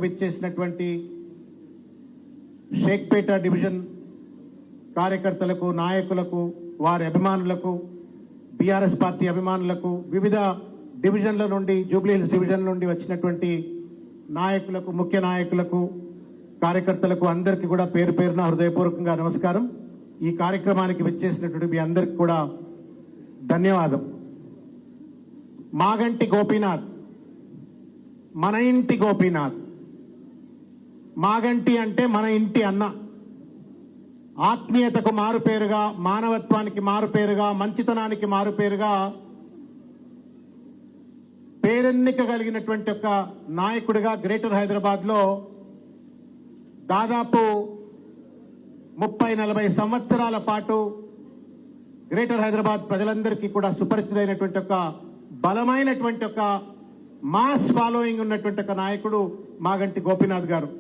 విచ్చేసినటువంటి షేక్పేట డివిజన్ కార్యకర్తలకు, నాయకులకు, వారి అభిమానులకు, బీఆర్ఎస్ పార్టీ అభిమానులకు, వివిధ డివిజన్ల నుండి, జూబ్లీహిల్స్ డివిజన్ నుండి వచ్చినటువంటి నాయకులకు, ముఖ్య నాయకులకు, కార్యకర్తలకు అందరికీ కూడా పేరు పేరున హృదయపూర్వకంగా నమస్కారం. ఈ కార్యక్రమానికి విచ్చేసినటువంటి మీ అందరికీ కూడా ధన్యవాదం. మాగంటి గోపీనాథ్, మన ఇంటి గోపీనాథ్. మాగంటి అంటే మన ఇంటి అన్న. ఆత్మీయతకు మారుపేరుగా, మానవత్వానికి మారుపేరుగా, మంచితనానికి మారుపేరుగా పేరెన్నిక కలిగినటువంటి ఒక నాయకుడిగా గ్రేటర్ హైదరాబాద్ లో దాదాపు 30-40 సంవత్సరాల పాటు గ్రేటర్ హైదరాబాద్ ప్రజలందరికీ కూడా సుపరిచితుడైనటువంటి ఒక బలమైనటువంటి ఒక మాస్ ఫాలోయింగ్ ఉన్నటువంటి ఒక నాయకుడు మాగంటి గోపీనాథ్ గారు.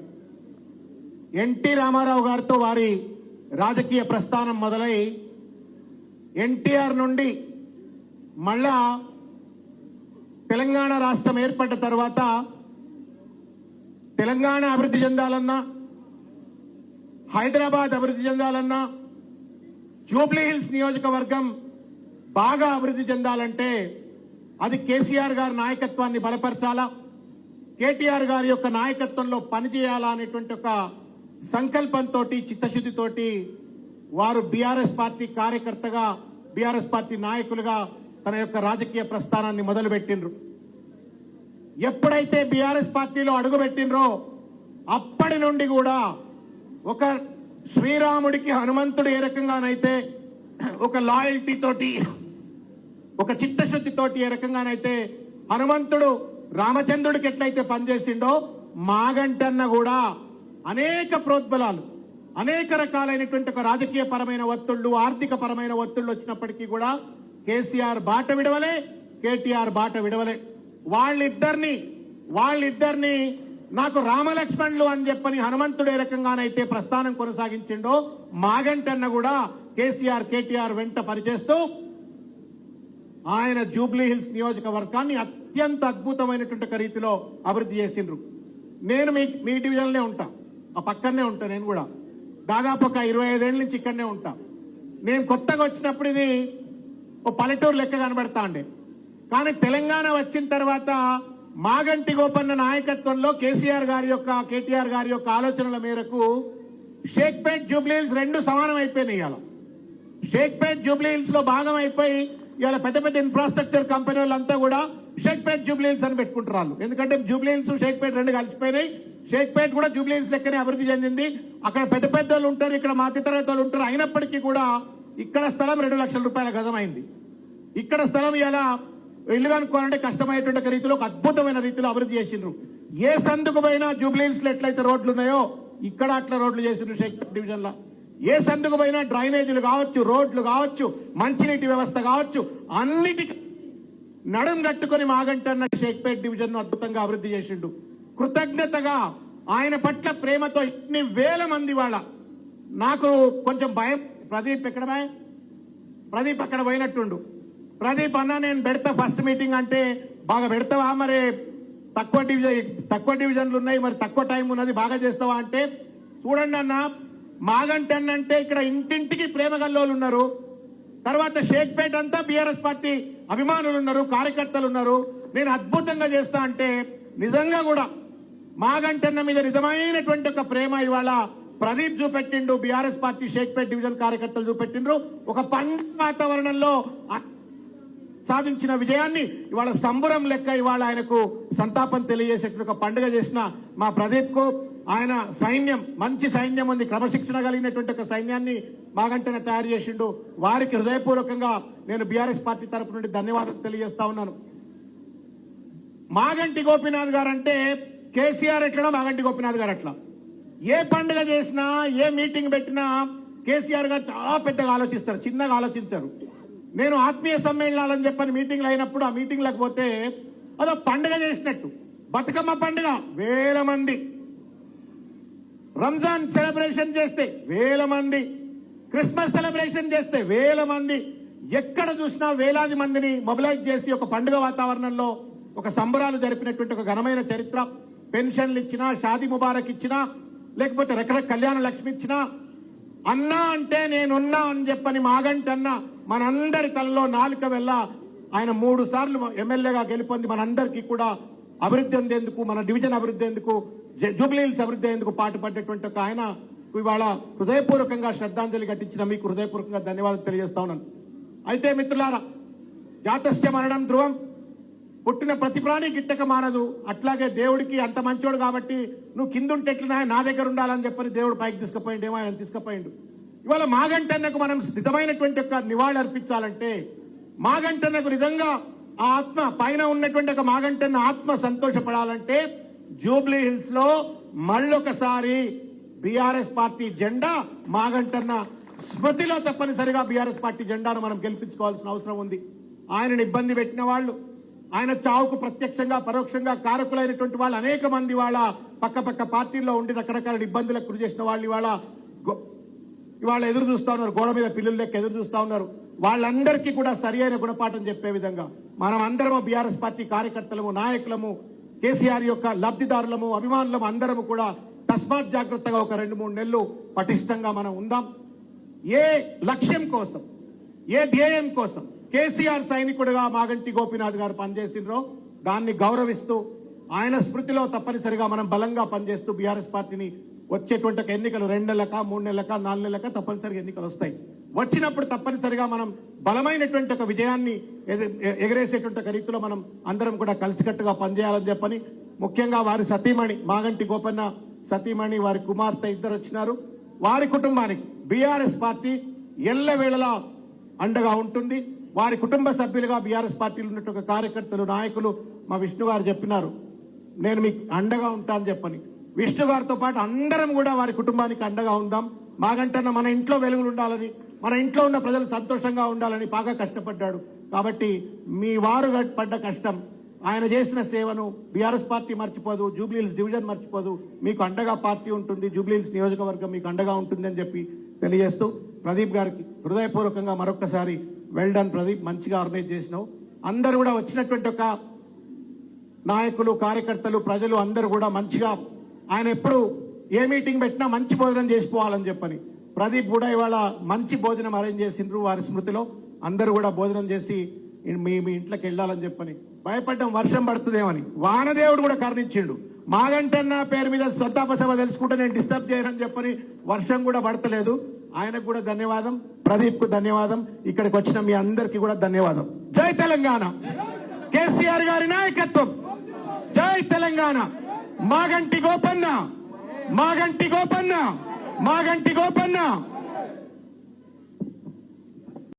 ఎన్టీ రామారావు గారితో వారి రాజకీయ ప్రస్థానం మొదలై ఎన్టీఆర్ నుండి మళ్ళా తెలంగాణ రాష్ట్రం ఏర్పడ్డ తర్వాత తెలంగాణ అభివృద్ధి చెందాలన్నా, హైదరాబాద్ అభివృద్ధి చెందాలన్నా, జూబ్లీహిల్స్ నియోజకవర్గం బాగా అభివృద్ధి చెందాలంటే అది కేసీఆర్ గారి నాయకత్వాన్ని బలపరచాలా, కేటీఆర్ గారి యొక్క నాయకత్వంలో పనిచేయాలా అనేటువంటి ఒక సంకల్పంతో, చిత్తశుద్ధితోటి వారు బీఆర్ఎస్ పార్టీ కార్యకర్తగా, బీఆర్ఎస్ పార్టీ నాయకులుగా తన యొక్క రాజకీయ ప్రస్థానాన్ని మొదలుపెట్టిండ్రు. ఎప్పుడైతే బీఆర్ఎస్ పార్టీలో అడుగుపెట్టినరో అప్పటి నుండి కూడా ఒక శ్రీరాముడికి హనుమంతుడు ఏ రకంగానైతే ఒక లాయల్టీ తోటి, ఒక చిత్తశుద్ధితోటి ఏ రకంగానైతే హనుమంతుడు రామచంద్రుడికి ఎట్లయితే పనిచేసిండో, మాగంటన్న కూడా అనేక ప్రోద్బలాలు, అనేక రకాలైనటువంటి ఒక రాజకీయ పరమైన ఒత్తిళ్లు, ఆర్థిక పరమైన ఒత్తిళ్లు వచ్చినప్పటికీ కూడా కేసీఆర్ బాట విడవలే, కేటీఆర్ బాట విడవలే. వాళ్ళిద్దరిని నాకు రామలక్ష్మణులు అని చెప్పని హనుమంతుడు ఏ రకంగానైతే ప్రస్థానం కొనసాగించిండో, మాగంటన్న కూడా కేసీఆర్, కేటీఆర్ వెంట పనిచేస్తూ ఆయన జూబ్లీహిల్స్ నియోజకవర్గాన్ని అత్యంత అద్భుతమైనటువంటి రీతిలో అభివృద్ధి చేసిండ్రు. నేను మీ డివిజన్లే ఉంటా, ఆ పక్కనే ఉంటా. నేను కూడా దాదాపు ఒక 25 ఏళ్ళ నుంచి ఇక్కడనే ఉంటా. నేను కొత్తగా వచ్చినప్పుడు ఇది ఓ పల్లెటూరు లెక్క కనబడతా ఉండే. కానీ తెలంగాణ వచ్చిన తర్వాత మాగంటి గోపన్న నాయకత్వంలో కేసీఆర్ గారి యొక్క, కేటీఆర్ గారి యొక్క ఆలోచనల మేరకు షేక్పేట్, జూబ్లీహిల్స్ రెండు సమానం అయిపోయినాయి. ఇవాళ షేక్పేట్, జూబ్లీహిల్స్ లో భాగం అయిపోయి ఇవాళ పెద్ద పెద్ద ఇన్ఫ్రాస్ట్రక్చర్ కంపెనీ వాళ్ళంతా కూడా షేక్పేట్, జూబ్లీహిల్స్ అని పెట్టుకుంటున్నారు. ఎందుకంటే జూబ్లీహిల్స్, షేక్పేట్ రెండు కలిసిపోయినాయి. షేక్పేట్ కూడా జూబ్లీహిల్స్ లెక్కనే అభివృద్ధి చెందింది. అక్కడ పెద్ద పెద్ద వాళ్ళు ఉంటారు, ఇక్కడ మధ్యతరగతి వాళ్ళు ఉంటారు. అయినప్పటికీ కూడా ఇక్కడ స్థలం 2 లక్షల రూపాయల గజం అయింది. ఇక్కడ స్థలం ఇలా ఇల్లు కనుక్కోవాలంటే కష్టమయ్యేటువంటి రీతిలో ఒక అద్భుతమైన రీతిలో అభివృద్ధి చేసిండ్రు. ఏ సందుకు పోయినా జూబ్లీహిల్స్ లో ఎట్లయితే రోడ్లు ఉన్నాయో ఇక్కడ అట్లా రోడ్లు చేసిండ్రు. షేక్పేట్ డివిజన్ లో ఏ సందుకు పోయినా డ్రైనేజీలు కావచ్చు, రోడ్లు కావచ్చు, మంచినీటి వ్యవస్థ కావచ్చు, అన్నిటికీ నడుం కట్టుకుని మాగంటన్న షేక్పేట్ డివిజన్ ను అద్భుతంగా అభివృద్ధి చేసిండు. కృతజ్ఞతగా ఆయన పట్ల ప్రేమతో ఇన్ని వేల మంది వాళ్ళ, నాకు కొంచెం భయం, ప్రదీప్ అక్కడ పోయినట్టుండు. ప్రదీప్ అన్న నేను పెడతా ఫస్ట్ మీటింగ్ అంటే, బాగా పెడతావా, మరి తక్కువ డివిజన్లు ఉన్నాయి, మరి తక్కువ టైం ఉన్నది, బాగా చేస్తావా అంటే, చూడండి అన్న, మాగంటి అన్న అంటే ఇక్కడ ఇంటింటికి ప్రేమ గల్లోలు ఉన్నారు. తర్వాత షేక్పేట్ అంతా బీఆర్ఎస్ పార్టీ అభిమానులు ఉన్నారు, కార్యకర్తలు ఉన్నారు. నేను అద్భుతంగా చేస్తా అంటే నిజంగా కూడా మాగంటన్న మీద నిజమైనటువంటి ఒక ప్రేమ ఇవాళ ప్రదీప్ చూపెట్టిండు, బీఆర్ఎస్ పార్టీ షేక్పేట్ డివిజన్ కార్యకర్తలు చూపెట్టిండ్రు. ఒక పండుగ వాతావరణంలో సాధించిన విజయాన్ని ఇవాళ సంబరం లెక్క ఇవాళ ఆయనకు సంతాపం తెలియజేసేటువంటి ఒక పండుగ చేసిన మా ప్రదీప్ కు, ఆయన సైన్యం, మంచి సైన్యం ఉంది, క్రమశిక్షణ కలిగినటువంటి ఒక సైన్యాన్ని మాగంటన తయారు చేసిండు. వారికి హృదయపూర్వకంగా నేను బీఆర్ఎస్ పార్టీ తరపు నుండి ధన్యవాదాలు తెలియజేస్తా ఉన్నాను. మాగంటి గోపీనాథ్ గారు అంటే కేసీఆర్ ఎట్లా, మాగంటి గోపీనాథ్ గారు అట్లా. ఏ పండుగ చేసినా, ఏ మీటింగ్ పెట్టినా కేసీఆర్ గారు చాలా పెద్దగా ఆలోచిస్తారు, చిన్నగా ఆలోచించారు. నేను ఆత్మీయ సమ్మేళనాలని చెప్పని మీటింగ్లు అయినప్పుడు ఆ మీటింగ్లకు పోతే అదో పండుగ చేసినట్టు, బతుకమ్మ పండుగ వేల మంది, రంజాన్ సెలబ్రేషన్ చేస్తే వేల మంది, క్రిస్మస్ సెలబ్రేషన్ చేస్తే వేల మంది, ఎక్కడ చూసినా వేలాది మందిని మొబిలైజ్ చేసి ఒక పండుగ వాతావరణంలో ఒక సంబరాలు జరిపినటువంటి ఒక ఘనమైన చరిత్ర పెన్షన్లు ఇచ్చినా, షాదీ ముబారక్ ఇచ్చినా, లేకపోతే రకరకాల కళ్యాణ లక్ష్మి ఇచ్చినా, అన్నా అంటే నేనున్నా అని చెప్పని మాగంటి అన్న మనందరి తలలో నాలుక వెళ్ళ ఆయన 3 సార్లు ఎమ్మెల్యేగా గెలుపొంది మనందరికీ కూడా అభివృద్ధి అందేందుకు, మన డివిజన్ అభివృద్ధి ఎందుకు, జూబ్లీ హిల్స్ అభివృద్ధి ఎందుకు పాటుపడ్డటువంటి ఒక ఆయన ఇవాళ హృదయపూర్వకంగా శ్రద్ధాంజలి ఘటించిన మీకు హృదయపూర్వకంగా ధన్యవాదాలు తెలియజేస్తా ఉన్నాను. అయితే మిత్రులారా, జాతస్య మరణం ధ్రువం, పుట్టిన ప్రతి ప్రాణి గిట్టక మానదు. అట్లాగే దేవుడికి అంత మంచోడు కాబట్టి నువ్వు కింద ఉంటెట్లున్నా నా దగ్గర ఉండాలని చెప్పని దేవుడు పైకి తీసుకుపోయిండేమో, ఆయన తీసుకుపోయిండు. ఇవాళ మాగంటన్నకు మనం నిజమైనటువంటి ఒక నివాళి అర్పించాలంటే, మాగంటన్నకు నిజంగా ఆ ఆత్మ పైన ఉన్నటువంటి ఒక మాగంటన్న ఆత్మ సంతోషపడాలంటే జూబ్లీ హిల్స్ లో మళ్ళొకసారి బీఆర్ఎస్ పార్టీ జెండా మాగంటన్న స్మృతిలో తప్పనిసరిగా బీఆర్ఎస్ పార్టీ జెండాను మనం గెలిపించుకోవాల్సిన అవసరం ఉంది. ఆయనను ఇబ్బంది పెట్టిన వాళ్ళు, ఆయన చావుకు ప్రత్యక్షంగా పరోక్షంగా కారకులైనటువంటి వాళ్ళు అనేక మంది వాళ్ళ పక్క పార్టీల్లో ఉండి రకరకాల ఇబ్బందులకు గురి చేసిన వాళ్ళు ఇవాళ ఎదురు చూస్తా ఉన్నారు, గోడ మీద పిల్లుల లెక్క ఎదురు చూస్తా ఉన్నారు. వాళ్ళందరికీ కూడా సరి అయిన గుణపాఠం చెప్పే విధంగా మనం అందరము బీఆర్ఎస్ పార్టీ కార్యకర్తలము, నాయకులము, కేసీఆర్ యొక్క లబ్ధిదారులము, అభిమానులము అందరము కూడా తస్మాత్ జాగ్రత్తగా ఒక 2-3 నెలలు పటిష్టంగా మనం ఉందాం. ఏ లక్ష్యం కోసం, ఏ ధ్యేయం కోసం కేసీఆర్ సైనికుడిగా మాగంటి గోపీనాథ్ గారు పనిచేసినరో దాన్ని గౌరవిస్తూ ఆయన స్మృతిలో తప్పనిసరిగా మనం బలంగా పనిచేస్తూ బీఆర్ఎస్ పార్టీని వచ్చేటువంటి ఎన్నికలు 2 నెలలక, 3 నెలలక, 4 నెలలక తప్పనిసరిగా ఎన్నికలు వస్తాయి. వచ్చినప్పుడు తప్పనిసరిగా మనం బలమైనటువంటి ఒక విజయాన్ని ఎగరేసేటువంటి ఒక రీతిలో మనం అందరం కూడా కలిసికట్టుగా పనిచేయాలని చెప్పని, ముఖ్యంగా వారి సతీమణి మాగంటి గోపన్న సతీమణి, వారి కుమార్తె ఇద్దరు వచ్చినారు. వారి కుటుంబానికి బీఆర్ఎస్ పార్టీ ఎల్లవేళలా అండగా ఉంటుంది. వారి కుటుంబ సభ్యులుగా బీఆర్ఎస్ పార్టీలో ఉన్నటువంటి కార్యకర్తలు, నాయకులు మా విష్ణు గారు చెప్పినారు, నేను మీకు అండగా ఉంటానని చెప్పని. విష్ణు గారితో పాటు అందరం కూడా వారి కుటుంబానికి అండగా ఉందాం. మాగంటన్న మన ఇంట్లో వెలుగులు ఉండాలని, మన ఇంట్లో ఉన్న ప్రజలు సంతోషంగా ఉండాలని బాగా కష్టపడ్డాడు. కాబట్టి మీ వారు పడ్డ కష్టం, ఆయన చేసిన సేవను బీఆర్ఎస్ పార్టీ మర్చిపోదు, జూబ్లీ హిల్స్ డివిజన్ మర్చిపోదు. మీకు అండగా పార్టీ ఉంటుంది, జూబ్లీ హిల్స్ నియోజకవర్గం మీకు అండగా ఉంటుంది అని చెప్పి తెలియజేస్తూ ప్రదీప్ గారికి హృదయపూర్వకంగా మరొకసారి వెల్ డన్ ప్రదీప్, మంచిగా ఆర్గనైజ్ చేసినావు. అందరూ కూడా వచ్చినటువంటి ఒక నాయకులు, కార్యకర్తలు, ప్రజలు అందరూ కూడా మంచిగా, ఆయన ఎప్పుడు ఏ మీటింగ్ పెట్టినా మంచి భోజనం చేసిపోవాలని చెప్పని ప్రదీప్ కూడా ఇవాళ మంచి భోజనం అరేంజ్ చేసిండ్రు. వారి స్మృతిలో అందరూ కూడా భోజనం చేసి మీ ఇంట్లోకి వెళ్ళాలని చెప్పని భయపడ్డం, వర్షం పడుతుందేమని. వానదేవుడు కూడా కరుణించిండు. మాగంటన్న పేరు మీద శ్రద్ధాప సభ తెలుసుకుంటే నేను డిస్టర్బ్ చేయనని చెప్పని వర్షం కూడా పడతలేదు. ఆయనకు కూడా ధన్యవాదం, ప్రదీప్ కు ధన్యవాదం, ఇక్కడికి వచ్చిన మీ అందరికీ కూడా ధన్యవాదం. జై తెలంగాణ, కేసీఆర్ గారి నాయకత్వం, జై తెలంగాణ. మాగంటి గోపన్న, మాగంటి గోపన్న, మాగంటి గోపన్న.